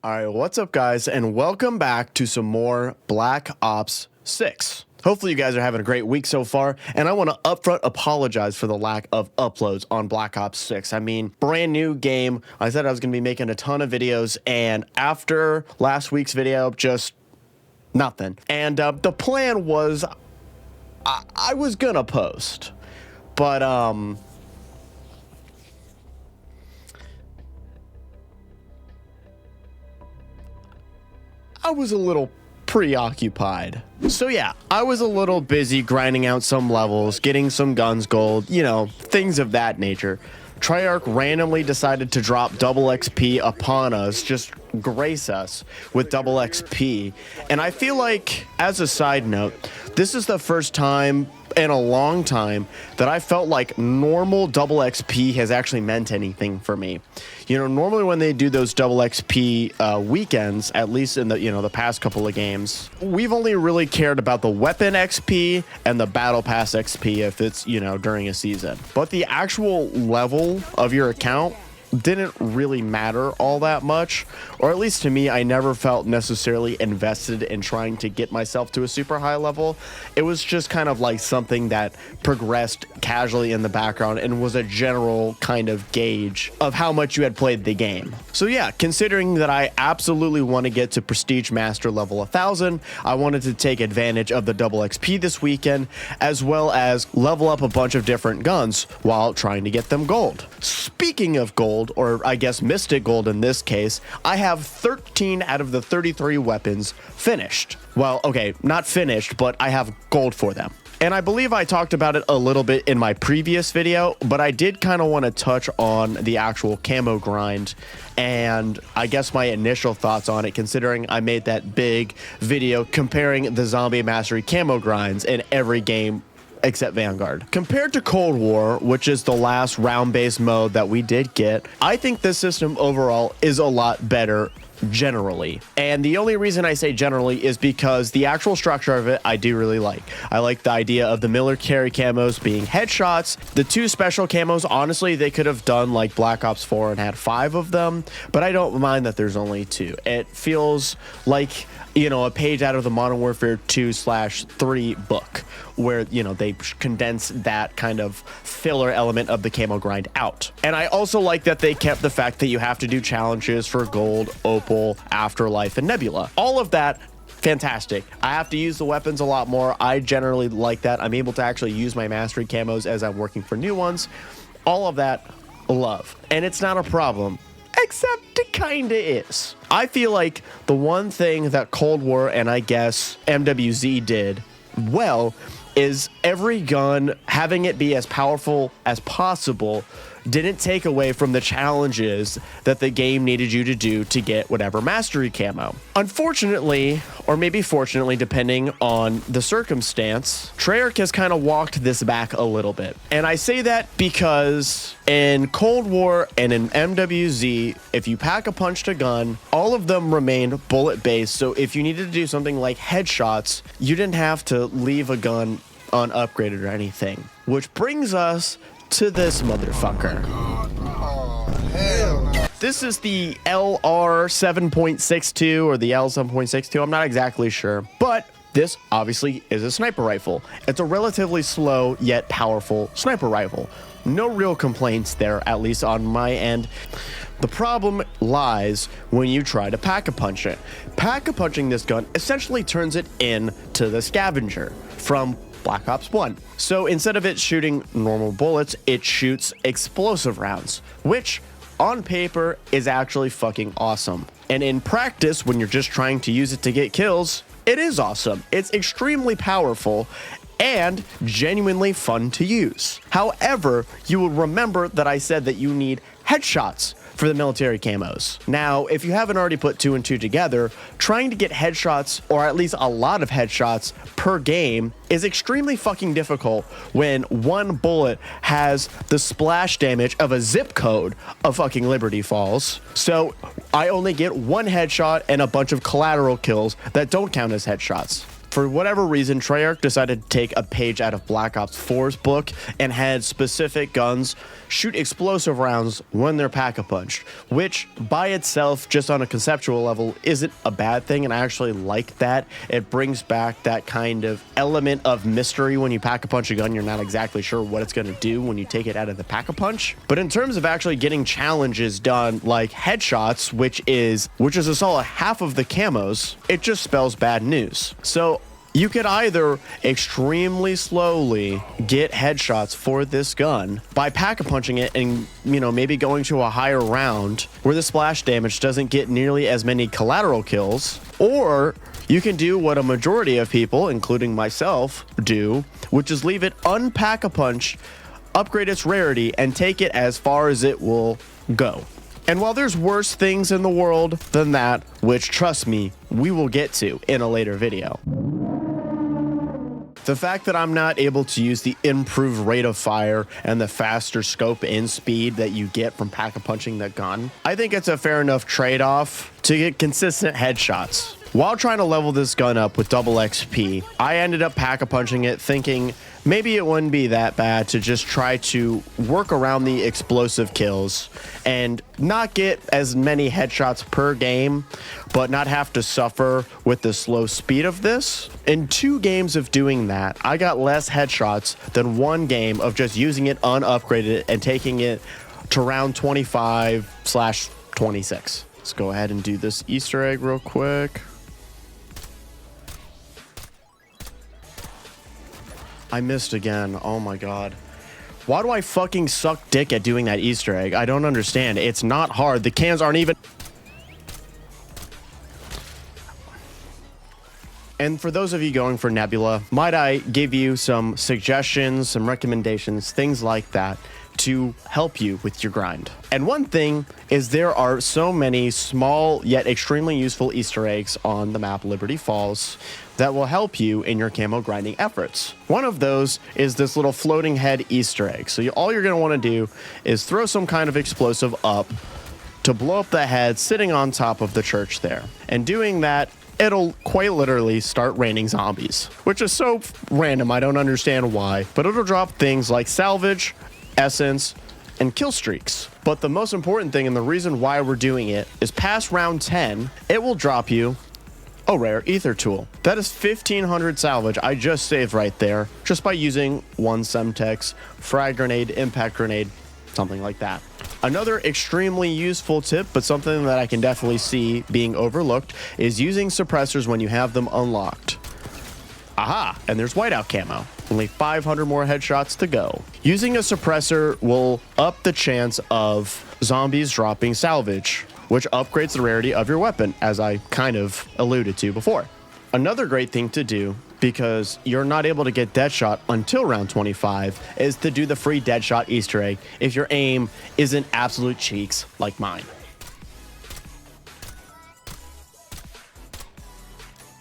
All right, what's up, guys, and welcome back to some more Black Ops 6. Hopefully you guys are having a great week so far, and I want to upfront apologize for the lack of uploads on Black Ops 6. I mean, brand new game. I said I was going to be making a ton of videos, and after last week's video, just nothing. And the plan was I was going to post, but I was a little preoccupied. So yeah, I was a little busy grinding out some levels, getting some guns gold, you know, things of that nature. Treyarch randomly decided to drop double XP upon us, just grace us with double XP. And I feel like, as a side note, this is the first time in a long time that I felt like normal double XP has actually meant anything for me. You know, normally when they do those double XP weekends, at least in the, the past couple of games, we've only really cared about the weapon XP and the battle pass XP if it's, during a season. But the actual level of your account didn't really matter all that much, or at least to me, I never felt necessarily invested in trying to get myself to a super high level. It was just kind of like something that progressed casually in the background and was a general kind of gauge of how much you had played the game. So yeah, considering that I absolutely want to get to Prestige Master level 1000, I wanted to take advantage of the double XP this weekend, as well as level up a bunch of different guns while trying to get them gold. Speaking of gold, or I guess Mystic Gold in this case, I have 13 out of the 33 weapons finished. Well, okay, not finished, but I have gold for them. And I believe I talked about it a little bit in my previous video, but I did kind of want to touch on the actual camo grind and I guess my initial thoughts on it, considering I made that big video comparing the Zombie Mastery camo grinds in every game except Vanguard. Compared to Cold War, which is the last round-based mode that we did get, I think this system overall is a lot better generally. And the only reason I say generally is because the actual structure of it I do really like. I like the idea of the military camos being headshots. The two special camos, honestly, they could have done like Black Ops 4 and had 5 of them, but I don't mind that there's only 2. It feels like, a page out of the Modern Warfare 2/3 book, where, they condense that kind of filler element of the camo grind out. And I also like that they kept the fact that you have to do challenges for Gold, Opal, Afterlife, and Nebula. All of that, fantastic. I have to use the weapons a lot more. I generally like that. I'm able to actually use my mastery camos as I'm working for new ones. All of that, love. And it's not a problem. Except it kinda is. I feel like the one thing that Cold War and I guess MWZ did well is every gun, having it be as powerful as possible, didn't take away from the challenges that the game needed you to do to get whatever mastery camo. Unfortunately, or maybe fortunately, depending on the circumstance, Treyarch has kind of walked this back a little bit. And I say that because in Cold War and in MWZ, if you pack a punch to gun, all of them remained bullet-based. So if you needed to do something like headshots, you didn't have to leave a gun unupgraded or anything. Which brings us to this motherfucker. This is the LR 7.62 or the L 7.62. I'm not exactly sure, but this obviously is a sniper rifle. It's a relatively slow yet powerful sniper rifle. No real complaints there, at least on my end. The problem lies when you try to pack-a-punch it. Pack-a-punching this gun essentially turns it into the scavenger from Black Ops 1. So instead of it shooting normal bullets, it shoots explosive rounds, which on paper is actually fucking awesome. And in practice, when you're just trying to use it to get kills, it is awesome. It's extremely powerful and genuinely fun to use. However, you will remember that I said that you need headshots for the military camos. Now, if you haven't already put 2 and 2 together, trying to get headshots, or at least a lot of headshots per game, is extremely fucking difficult when one bullet has the splash damage of a zip code of fucking Liberty Falls. So I only get one headshot and a bunch of collateral kills that don't count as headshots. For whatever reason, Treyarch decided to take a page out of Black Ops 4's book and had specific guns shoot explosive rounds when they're pack-a-punched, which by itself, just on a conceptual level, isn't a bad thing, and I actually like that. It brings back that kind of element of mystery. When you pack-a-punch a gun, you're not exactly sure what it's going to do when you take it out of the pack-a-punch. But in terms of actually getting challenges done, like headshots, which is a solid half of the camos, it just spells bad news. So you could either extremely slowly get headshots for this gun by pack-a-punching it and, maybe going to a higher round where the splash damage doesn't get nearly as many collateral kills, or you can do what a majority of people, including myself, do, which is leave it unpack-a-punch, upgrade its rarity, and take it as far as it will go. And while there's worse things in the world than that, which, trust me, we will get to in a later video, the fact that I'm not able to use the improved rate of fire and the faster scope and speed that you get from pack-a-punching the gun, I think it's a fair enough trade-off to get consistent headshots. While trying to level this gun up with double XP, I ended up pack-a-punching it thinking maybe it wouldn't be that bad to just try to work around the explosive kills and not get as many headshots per game, but not have to suffer with the slow speed of this. In 2 games of doing that, I got less headshots than 1 game of just using it unupgraded and taking it to round 25/26. Let's go ahead and do this Easter egg real quick. I missed again. Oh my god. Why do I fucking suck dick at doing that Easter egg? I don't understand. It's not hard. The cans aren't even... And for those of you going for Nebula, might I give you some suggestions, some recommendations, things like that to help you with your grind. And one thing is there are so many small yet extremely useful Easter eggs on the map Liberty Falls that will help you in your camo grinding efforts. One of those is this little floating head Easter egg. So all you're going to want to do is throw some kind of explosive up to blow up the head sitting on top of the church there. And doing that, it'll quite literally start raining zombies, which is so random, I don't understand why, but it'll drop things like salvage, essence, and kill streaks. But the most important thing, and the reason why we're doing it, is past round 10, it will drop you a rare ether tool. That is 1500 salvage I just saved right there, just by using 1 Semtex, frag grenade, impact grenade, something like that. Another extremely useful tip, but something that I can definitely see being overlooked, is using suppressors when you have them unlocked. Aha, and there's whiteout camo. Only 500 more headshots to go. Using a suppressor will up the chance of zombies dropping salvage, which upgrades the rarity of your weapon, as I kind of alluded to before. Another great thing to do, because you're not able to get Deadshot until round 25, is to do the free Deadshot Easter egg if your aim isn't absolute cheeks like mine.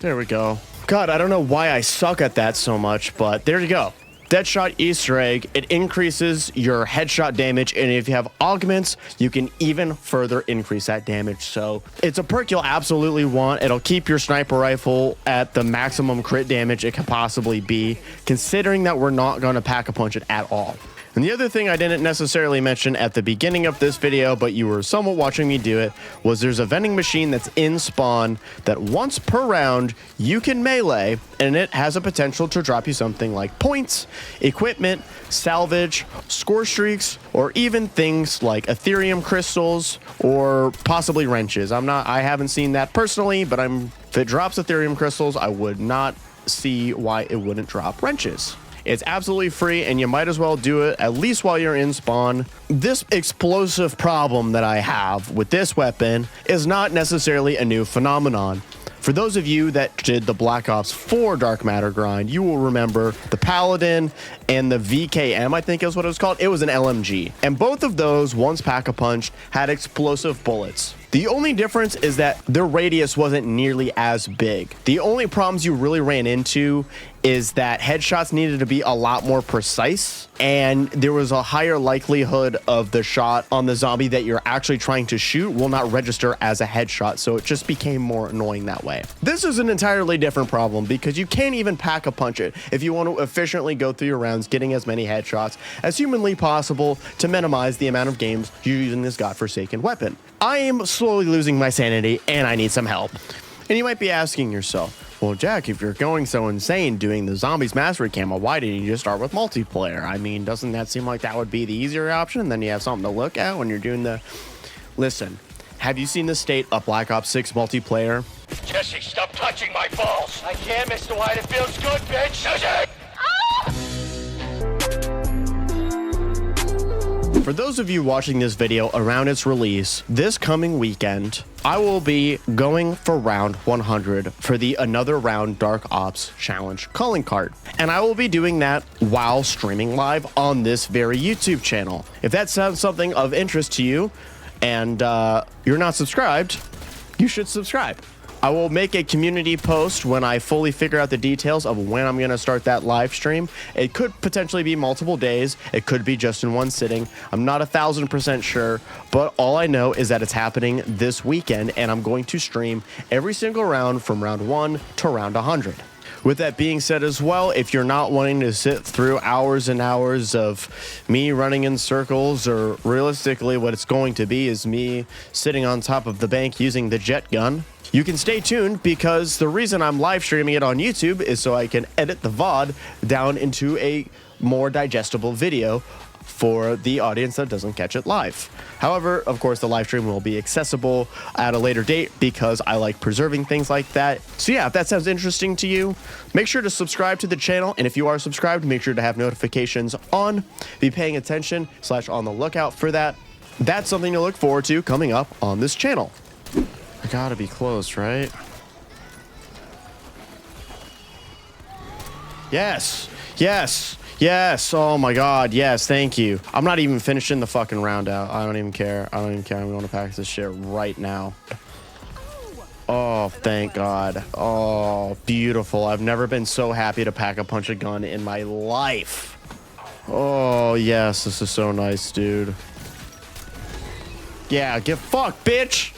There we go. God, I don't know why I suck at that so much, but there you go. Deadshot Easter egg, it increases your headshot damage, and if you have augments, you can even further increase that damage. So it's a perk you'll absolutely want. It'll keep your sniper rifle at the maximum crit damage it can possibly be, considering that we're not going to pack-a-punch it at all. And the other thing I didn't necessarily mention at the beginning of this video, but you were somewhat watching me do it, was there's a vending machine that's in spawn that once per round you can melee, and it has a potential to drop you something like points, equipment, salvage, score streaks, or even things like Ethereum crystals or possibly wrenches. I haven't seen that personally, but if it drops Ethereum crystals, I would not see why it wouldn't drop wrenches. It's absolutely free, and you might as well do it at least while you're in spawn. This explosive problem that I have with this weapon is not necessarily a new phenomenon. For those of you that did the Black Ops 4 Dark Matter grind, you will remember the Paladin and the VKM, I think is what it was called. It was an LMG. And both of those, once pack-a-punched, had explosive bullets. The only difference is that their radius wasn't nearly as big. The only problems you really ran into is that headshots needed to be a lot more precise, and there was a higher likelihood of the shot on the zombie that you're actually trying to shoot will not register as a headshot, so it just became more annoying that way. This is an entirely different problem because you can't even pack a punch it if you want to efficiently go through your rounds getting as many headshots as humanly possible to minimize the amount of games you're using this godforsaken weapon. I am slowly losing my sanity and I need some help. And you might be asking yourself, well, Jack, if you're going so insane doing the Zombies Mastery Camo, why didn't you just start with multiplayer? I mean, doesn't that seem like that would be the easier option? And then you have something to look at when you're doing the... Listen, have you seen the state of Black Ops 6 multiplayer? Jesse, stop touching my balls! I can't, Mr. White. It feels good, bitch! Jesse! For those of you watching this video around its release, this coming weekend, I will be going for round 100 for the Another Round Dark Ops Challenge calling card. And I will be doing that while streaming live on this very YouTube channel. If that sounds something of interest to you and you're not subscribed, you should subscribe. I will make a community post when I fully figure out the details of when I'm going to start that live stream. It could potentially be multiple days. It could be just in one sitting. I'm not 1,000% sure, but all I know is that it's happening this weekend, and I'm going to stream every single round from round 1 to round 100. With that being said as well, if you're not wanting to sit through hours and hours of me running in circles, or realistically what it's going to be is me sitting on top of the bank using the jet gun, you can stay tuned, because the reason I'm live streaming it on YouTube is so I can edit the VOD down into a more digestible video for the audience that doesn't catch it live. However, of course, the live stream will be accessible at a later date because I like preserving things like that. So yeah, if that sounds interesting to you, make sure to subscribe to the channel. And if you are subscribed, make sure to have notifications on. Be paying attention / on the lookout for that. That's something to look forward to coming up on this channel. I gotta be close, right? Yes, yes, yes. Oh my God, yes, thank you. I'm not even finishing the fucking round out. I don't even care. I don't even care. I'm going to pack this shit right now. Oh, thank God. Oh, beautiful. I've never been so happy to pack a punch a gun in my life. Oh, yes, this is so nice, dude. Yeah, get fucked, bitch.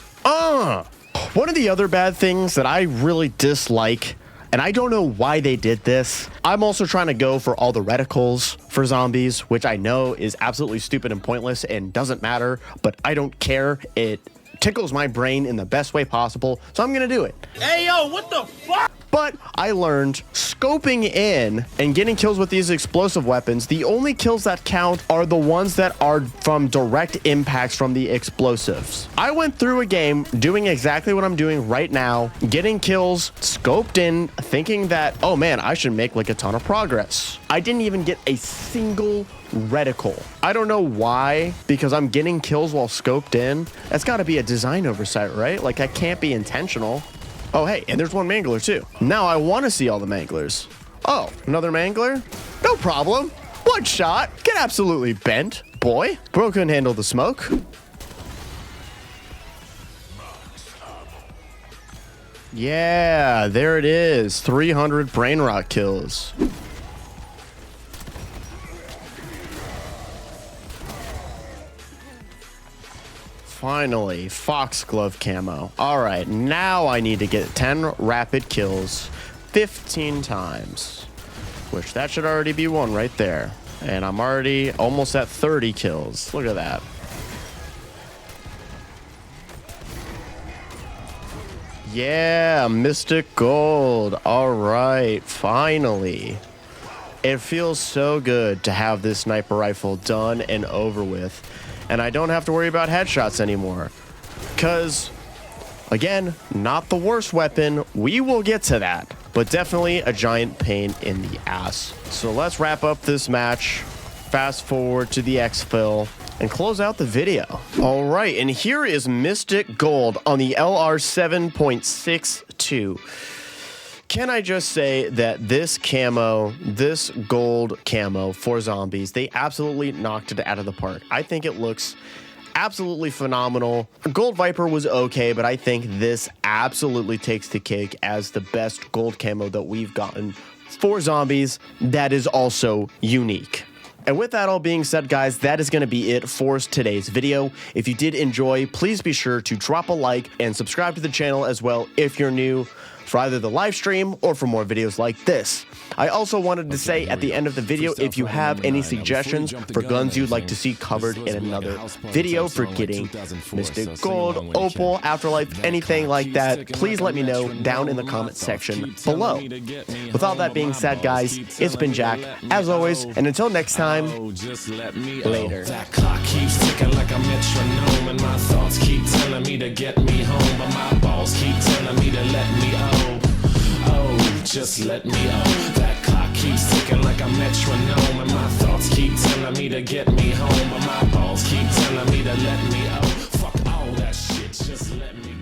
One of the other bad things that I really dislike, and I don't know why they did this, I'm also trying to go for all the reticles for zombies, which I know is absolutely stupid and pointless and doesn't matter, but I don't care. It tickles my brain in the best way possible, so I'm gonna do it. Hey, yo, what the fuck? But I learned scoping in and getting kills with these explosive weapons, the only kills that count are the ones that are from direct impacts from the explosives. I went through a game doing exactly what I'm doing right now, getting kills, scoped in, thinking that, oh man, I should make like a ton of progress. I didn't even get a single reticle. I don't know why, because I'm getting kills while scoped in. That's gotta be a design oversight, right? Like, that can't be intentional. Oh, hey, and there's one mangler too. Now I want to see all the manglers. Oh, another mangler? No problem. One shot. Get absolutely bent, boy. Bro couldn't handle the smoke. Yeah, there it is. 300 brain rot kills. Finally, foxglove camo. All right, now I need to get 10 rapid kills 15 times, which that should already be one right there. And I'm already almost at 30 kills. Look at that. Yeah, Mystic Gold. All right, finally. It feels so good to have this sniper rifle done and over with. And I don't have to worry about headshots anymore. Because, again, not the worst weapon. We will get to that. But definitely a giant pain in the ass. So let's wrap up this match. Fast forward to the exfil and close out the video. All right, and here is Mystic Gold on the LR 7.62. Can I just say that this camo, this gold camo for zombies, they absolutely knocked it out of the park. I think it looks absolutely phenomenal. Gold Viper was okay, but I think this absolutely takes the cake as the best gold camo that we've gotten for zombies that is also unique. And with that all being said, guys, that is going to be it for today's video. If you did enjoy, please be sure to drop a like and subscribe to the channel as well if you're new, for either the live stream or for more videos like this. I also wanted to say at the end of the video, if you have any suggestions for guns you'd like to see covered in another video for getting Mystic Gold, Opal, Afterlife, anything like that, please let me know down in the comment section below. With all that being said, guys, it's been Jack, as always, and until next time, later. That clock keeps ticking like a metronome, and my thoughts keep telling me to get me home, but my balls keep telling me to let me just let me That clock keeps ticking like a metronome, and my thoughts keep telling me to get me home, but my balls keep telling me to let me Fuck all that shit, just let me